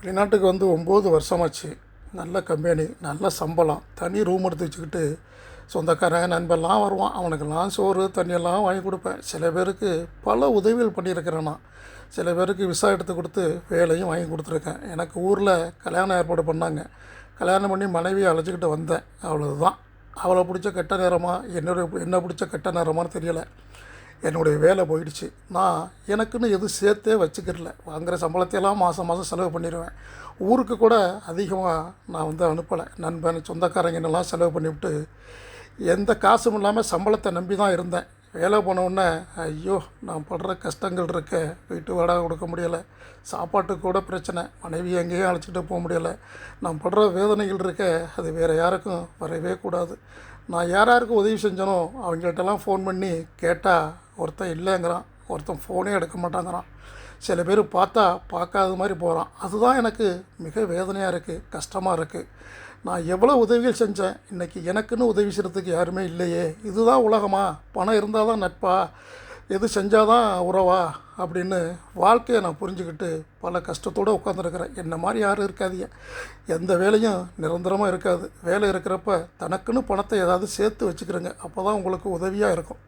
வெளிநாட்டுக்கு வந்து 9 வருஷமாச்சு. நல்ல கம்பெனி, நல்ல சம்பளம், தனி ரூம் எடுத்து வச்சுக்கிட்டு சொந்தக்காரன் நண்பர்லாம் வருவான். அவனுக்கெல்லாம் சோறு தண்ணியெல்லாம் வாங்கி கொடுப்பேன். சில பேருக்கு பல உதவிகள் பண்ணியிருக்கிறேன் நான். சில பேருக்கு விசா எடுத்து கொடுத்து வேலையும் வாங்கி கொடுத்துருக்கேன். எனக்கு ஊரில் கல்யாணம் ஏற்பாடு பண்ணாங்க. கல்யாணம் பண்ணி மனைவியை அழைச்சிக்கிட்டு வந்தேன். அவ்வளோதான். அவளை பிடிச்ச கெட்ட நேரமா என்ன பிடிச்ச கெட்ட நேரமானு தெரியலை. என்னுடைய வேலை போயிடுச்சு. நான் எனக்குன்னு எதுவும் சேர்த்தே வச்சுக்கிறல. வாங்குகிற சம்பளத்தையெல்லாம் மாதம் மாதம் செலவு பண்ணிடுவேன். ஊருக்கு கூட அதிகமாக நான் வந்து அனுப்பலை. நண்பன் சொந்தக்காரங்கன்னெல்லாம் செலவு பண்ணிவிட்டு எந்த காசும் இல்லாமல் சம்பளத்தை நம்பி தான் இருந்தேன். வேலை போனவுடனே ஐயோ நான் படுற கஷ்டங்கள் இருக்க. வீட்டு வாடகை கொடுக்க முடியலை, சாப்பாட்டுக்கு கூட பிரச்சனை, மனைவி எங்கேயும் அழைச்சிட்டு போக முடியலை. நான் படுற வேதனைகள் இருக்க, அது வேறு யாருக்கும் வரவே கூடாது. நான் யாருக்கு உதவி செஞ்சனோ அவங்கள்ட்டெல்லாம் ஃபோன் பண்ணி கேட்டால் ஒருத்தன் இல்லைங்கிறான், ஒருத்தன் ஃபோனே எடுக்க மாட்டாங்கிறான். சில பேர் பார்த்தா பார்க்காத மாதிரி போகிறான். அதுதான் எனக்கு மிக வேதனையாக இருக்குது, கஷ்டமாக இருக்குது. நான் எவ்வளோ உதவிகள் செஞ்சேன், இன்றைக்கி எனக்குன்னு உதவி செய்கிறதுக்கு யாருமே இல்லையே. இதுதான் உலகமா? பணம் இருந்தால் தான் நட்பா? எது செஞ்சால் தான் உறவா அப்படின்னு வாழ்க்கையை நான் புரிஞ்சுக்கிட்டு பல கஷ்டத்தோடு உட்காந்துருக்கிறேன். என்ன மாதிரி யாரும் இருக்காதீங்க. எந்த வேலையும் நிரந்தரமாக இருக்காது. வேலை இருக்கிறப்ப தனக்குன்னு பணத்தை ஏதாவது சேர்த்து வச்சுக்கிறேங்க. அப்போ தான் உங்களுக்கு உதவியாக இருக்கும்.